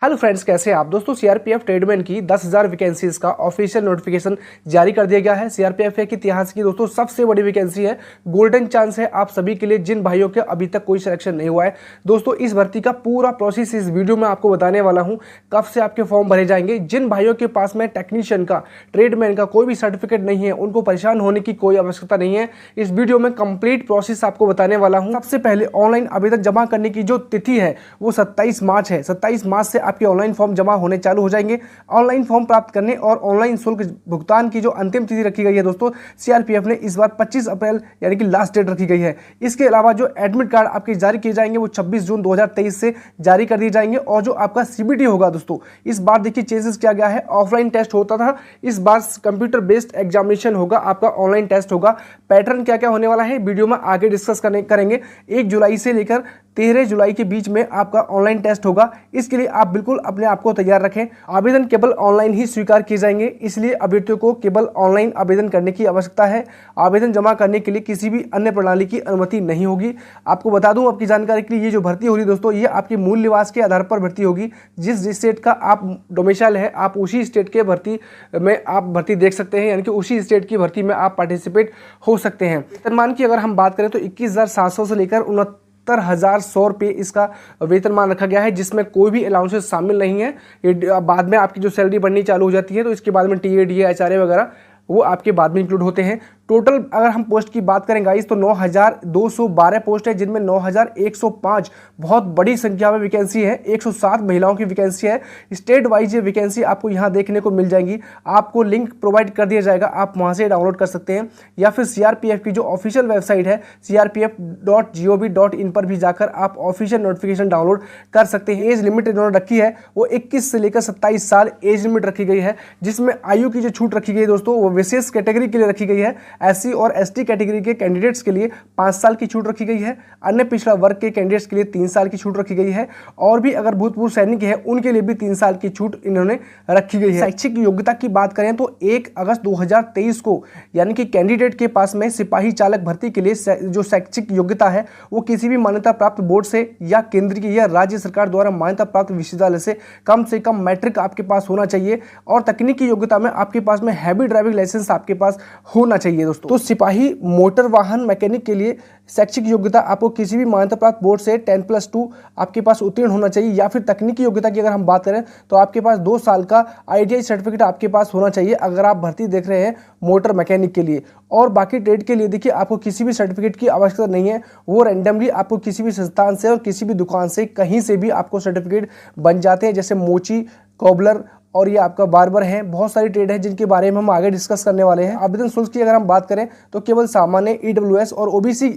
Hello friends, कैसे हैं आप दोस्तों। सीआरपीएफ ट्रेडमैन की 10,000 वैकेंसीज का ऑफिशियल नोटिफिकेशन जारी कर दिया गया है। सीआरपीएफ के इतिहास की दोस्तों सबसे बड़ी वैकेंसी है। गोल्डन चांस है आप सभी के लिए जिन भाइयों के अभी तक कोई सिलेक्शन नहीं हुआ है। दोस्तों इस भर्ती का पूरा प्रोसेस इस वीडियो में आपको बताने वाला हूं। कब से आपके फॉर्म भरे जाएंगे। जिन भाइयों के पास में टेक्नीशियन का, ट्रेडमैन का कोई भी सर्टिफिकेट नहीं है, उनको परेशान होने की कोई आवश्यकता नहीं है। इस वीडियो में कंप्लीट प्रोसेस आपको बताने वाला हूँ। सबसे पहले ऑनलाइन आवेदन जमा करने की जो तिथि है वो 27 मार्च है। 27 मार्च से आपके ऑनलाइन फॉर्म जमा होने चालू हो जाएंगे। ऑनलाइन फॉर्म प्राप्त करने और ऑनलाइन शुल्क भुगतान की जो अंतिम तिथि रखी गई है दोस्तों, सीआरपीएफ ने इस बार 25 अप्रैल यानी कि लास्ट डेट रखी गई है। इसके अलावा जो एडमिट कार्ड आपके जारी किए जाएंगे वो 26 जून 2023 से जारी कर दिए जाएंगे। और जो आपका सीबीटी होगा दोस्तों, इस बार देखिए चेंजेस किया गया है। ऑफलाइन टेस्ट होता था, इस बार कंप्यूटर बेस्ड एग्जामिनेशन होगा, आपका ऑनलाइन टेस्ट होगा। पैटर्न क्या क्या होने वाला है वीडियो में आगे डिस्कस करेंगे। 1 जुलाई से लेकर 13 जुलाई के बीच में आपका ऑनलाइन टेस्ट होगा। इसके लिए आप बिल्कुल अपने आप को तैयार रखें। आवेदन केवल ऑनलाइन ही स्वीकार किए जाएंगे, इसलिए अभ्यर्थियों को केवल ऑनलाइन आवेदन करने की आवश्यकता है। आवेदन जमा करने के लिए किसी भी अन्य प्रणाली की अनुमति नहीं होगी। आपको बता दूं आपकी जानकारी के लिए, ये जो भर्ती होगी दोस्तों, ये आपके मूल निवास के आधार पर भर्ती होगी। जिस स्टेट का आप डोमिसाइल है, आप उसी स्टेट के भर्ती में आप भर्ती देख सकते हैं, यानी कि उसी स्टेट की भर्ती में आप पार्टिसिपेट हो सकते हैं। वेतनमान की अगर हम बात करें तो 21,700 से लेकर 69,100 रुपये इसका वेतनमान रखा गया है, जिसमें कोई भी अलाउंसेस शामिल नहीं है। ये बाद में आपकी जो सैलरी बढ़नी चालू हो जाती है तो इसके बाद में टीएडीए, एचआरए वगैरह वो आपके बाद में इंक्लूड होते हैं। टोटल अगर हम पोस्ट की बात करें गाइस तो 9,212 पोस्ट है, जिनमें 9,105 बहुत बड़ी संख्या में वैकेंसी है। 107 महिलाओं की वैकेंसी है। स्टेट वाइज ये वैकेंसी आपको यहाँ देखने को मिल जाएंगी। आपको लिंक प्रोवाइड कर दिया जाएगा, आप वहाँ से डाउनलोड कर सकते हैं, या फिर सीआरपीएफ की जो ऑफिशियल वेबसाइट है crpf.gov.in पर भी जाकर आप ऑफिशियल नोटिफिकेशन डाउनलोड कर सकते हैं। एज लिमिट इन्होंने रखी है वो 21 से लेकर 27 साल एज लिमिट रखी गई है, जिसमें आयु की जो छूट रखी गई है दोस्तों वो विशेष कैटेगरी के लिए रखी गई है। एससी और एसटी कैटेगरी के कैंडिडेट्स के लिए 5 साल की छूट रखी गई है। अन्य पिछड़ा वर्ग के कैंडिडेट्स के लिए 3 साल की छूट रखी गई है। और भी अगर भूतपूर्व सैनिक है उनके लिए भी 3 साल की छूट इन्होंने रखी गई है। शैक्षिक योग्यता की बात करें तो 1 अगस्त 2023 को यानी कि कैंडिडेट के पास में सिपाही चालक भर्ती के लिए जो शैक्षिक योग्यता है वो किसी भी मान्यता प्राप्त बोर्ड से या केंद्रीय या राज्य सरकार द्वारा मान्यता प्राप्त विश्वविद्यालय से कम मैट्रिक आपके पास होना चाहिए। और तकनीकी योग्यता में आपके पास में हैवी ड्राइविंग लाइसेंस आपके पास होना चाहिए दोस्तों। तो सिपाही मोटर वाहन मैकेनिक के लिए शैक्षिक योग्यता आपको किसी भी मान्यता प्राप्त बोर्ड से 10+2 आपके पास उत्तीर्ण होना चाहिए। या फिर तकनीकी योग्यता की अगर हम बात करें तो आपके पास 2 साल का आईटीआई सर्टिफिकेट आपके पास होना चाहिए अगर आप भर्ती देख रहे हैं मोटर मैकेनिक के लिए। और बाकी ट्रेड के लिए देखिए आपको किसी भी सर्टिफिकेट की आवश्यकता नहीं है, वो रैंडमली आपको किसी भी संस्थान से और किसी भी दुकान से कहीं से भी आपको सर्टिफिकेट बन जाते हैं, जैसे मोची, कोबलर और ये आपका बार्बर है। बहुत सारी ट्रेड है जिनके बारे में हम आगे डिस्कस करने वाले हैं। आवेदन शुल्क की अगर हम बात करें तो केवल सामान्य ईडब्ल्यूएस और ओबीसी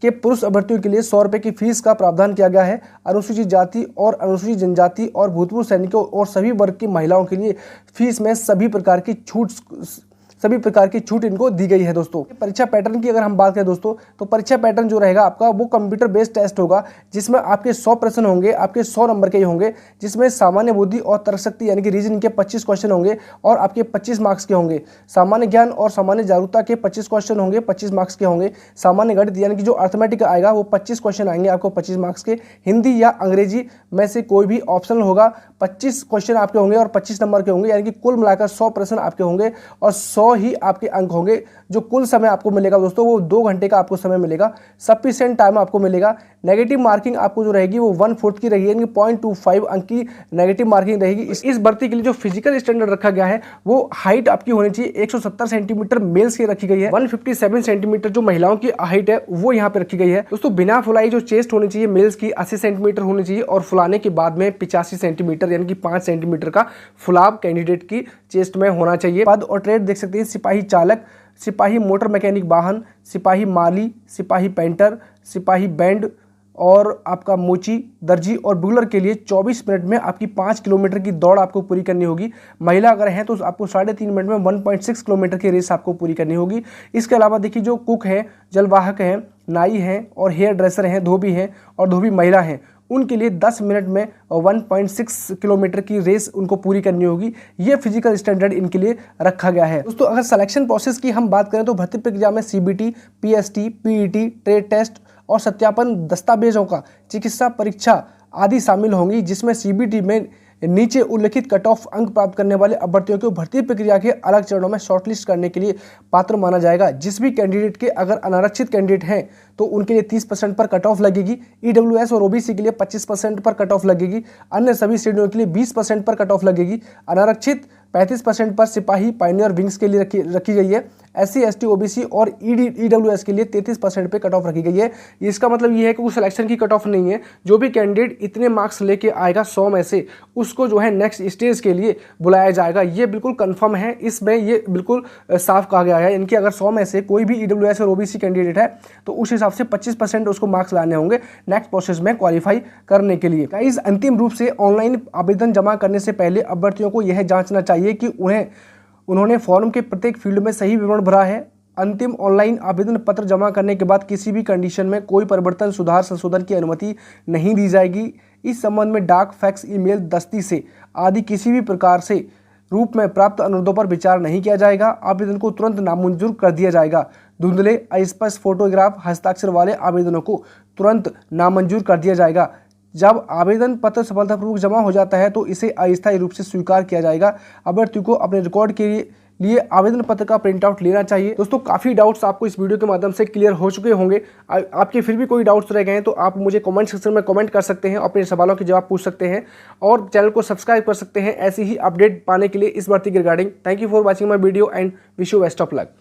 के पुरुष अभ्यर्थियों के लिए 100 रुपये की फीस का प्रावधान किया गया है। अनुसूचित जाति और अनुसूचित जनजाति और भूतपूर्व सैनिकों और सभी वर्ग की महिलाओं के लिए फीस में सभी प्रकार की छूट इनको दी गई है दोस्तों। परीक्षा पैटर्न की अगर हम बात करें दोस्तों तो परीक्षा पैटर्न जो रहेगा आपका वो कंप्यूटर बेस्ड टेस्ट होगा, जिसमें आपके 100 प्रश्न होंगे, आपके 100 नंबर के ही होंगे, जिसमें सामान्य बुद्धि और तर्कशक्ति यानी कि रीजनिंग के 25 क्वेश्चन होंगे और आपके 25 मार्क्स के होंगे। सामान्य ज्ञान और सामान्य जागरूकता के 25 क्वेश्चन होंगे, 25 मार्क्स के होंगे। सामान्य गणित यानी कि जो अर्थमेटिक आएगा वो 25 क्वेश्चन आएंगे आपको 25 मार्क्स के। हिंदी या अंग्रेजी में से कोई भी ऑप्शनल होगा, 25 क्वेश्चन आपके होंगे और 25 नंबर के होंगे, यानी कि कुल मिलाकर 100 प्रश्न आपके होंगे और 100 ही आपके अंक होंगे। जो कुल समय आपको मिलेगा दोस्तों वो 2 घंटे का आपको समय मिलेगा। सफिशिएंट टाइम आपको मिलेगा। नेगेटिव मार्किंग आपको जो रहेगी वो 1/4 की रहेगी, यानी 0.25 अंक की नेगेटिव मार्किंग रहेगी। इस भर्ती के लिए जो फिजिकल स्टैंडर्ड रखा गया है वो हाइट आपकी होनी चाहिए 170 सेंटीमीटर मेल्स की रखी गई है। 157 सेंटीमीटर जो महिलाओं की हाइट है वो यहाँ पे रखी गई है दोस्तों। बिना फुलाई जो चेस्ट होनी चाहिए मेल्स की 80 सेंटीमीटर होनी चाहिए और फुलाने के बाद में 85 सेंटीमीटर यानी कि 5 सेंटीमीटर का फुलाव कैंडिडेट की चेस्ट में होना चाहिए। पद और ट्रेड देख सकते हैं, सिपाही चालक, सिपाही मोटर मैकेनिक वाहन, सिपाही माली, सिपाही पेंटर, सिपाही बैंड और आपका मोची, दर्जी और बुलर के लिए 24 मिनट में आपकी 5 किलोमीटर की दौड़ आपको पूरी करनी होगी। महिला अगर है तो आपको 3.5 मिनट में 1.6 किलोमीटर की रेस आपको पूरी करनी होगी। इसके अलावा देखिए जो कुक हैं, जलवाहक हैं, नाई हैं और हेयर ड्रेसर हैं, धोबी हैं और धोबी महिला हैं, उनके लिए 10 मिनट में 1.6 किलोमीटर की रेस उनको पूरी करनी होगी। ये फिजिकल स्टैंडर्ड इनके लिए रखा गया है दोस्तों। अगर सिलेक्शन प्रोसेस की हम बात करें तो भर्ती प्रक्रिया में CBT, PST, PET, trade test और सत्यापन दस्तावेजों का चिकित्सा परीक्षा आदि शामिल होंगी, जिसमें सीबीटी में नीचे उल्लिखित कट ऑफ अंक प्राप्त करने वाले अभ्यर्थियों को भर्ती प्रक्रिया के अलग चरणों में शॉर्टलिस्ट करने के लिए पात्र माना जाएगा। जिस भी कैंडिडेट के अगर अनारक्षित कैंडिडेट हैं तो उनके लिए 30% पर कट ऑफ लगेगी, ईडब्ल्यूएस और ओबीसी के लिए 25% पर कट ऑफ लगेगी, अन्य सभी श्रेणियों के लिए 20% पर कट ऑफ लगेगी, अनारक्षित 35% पर सिपाही पायनियर विंग्स के लिए रखी गई है, एससी एसटी ओबीसी और ईडब्ल्यूएस के लिए 33% पे कट ऑफ रखी गई है। इसका मतलब ये है कि वो सिलेक्शन की कट ऑफ नहीं है, जो भी कैंडिडेट इतने मार्क्स लेके आएगा 100 में से उसको जो है नेक्स्ट स्टेज के लिए बुलाया जाएगा। ये बिल्कुल कंफर्म है, इसमें ये बिल्कुल साफ कहा गया है। इनकी अगर 100 में से कोई भी ईडब्ल्यूएस और ओबीसी कैंडिडेट है तो उस हिसाब से 25% उसको मार्क्स लाने होंगे नेक्स्ट प्रोसेस में क्वालिफाई करने के लिए। गाइस, अंतिम रूप से ऑनलाइन आवेदन जमा करने से पहले अभ्यर्थियों को यह जांचना चाहिए कि उन्होंने फॉर्म के प्रत्येक फील्ड में सही विवरण भरा है। अंतिम ऑनलाइन आवेदन पत्र जमा करने के बाद किसी भी कंडीशन में कोई परिवर्तन, सुधार, संशोधन की अनुमति नहीं दी जाएगी। इस संबंध में डाक, फैक्स, ईमेल, दस्ती से आदि किसी भी प्रकार से रूप में प्राप्त अनुरोधों पर विचार नहीं किया जाएगा। आवेदन को तुरंत नामंजूर कर दिया जाएगा। धुंधले, अस्पष्ट फोटोग्राफ, हस्ताक्षर वाले आवेदनों को तुरंत नामंजूर कर दिया जाएगा। जब आवेदन पत्र सफलतापूर्वक जमा हो जाता है तो इसे अस्थायी रूप से स्वीकार किया जाएगा। अभ्यर्थी को अपने रिकॉर्ड के लिए आवेदन पत्र का प्रिंट आउट लेना चाहिए। दोस्तों, काफ़ी डाउट्स आपको इस वीडियो के माध्यम से क्लियर हो चुके होंगे। आपके फिर भी कोई डाउट्स रह गए हैं तो आप मुझे कमेंट सेक्शन में कमेंट कर सकते हैं, अपने सवालों के जवाब पूछ सकते हैं और चैनल को सब्सक्राइब कर सकते हैं ऐसी ही अपडेट पाने के लिए इस भर्ती के regarding. Thank you for watching my video and wish you best of luck.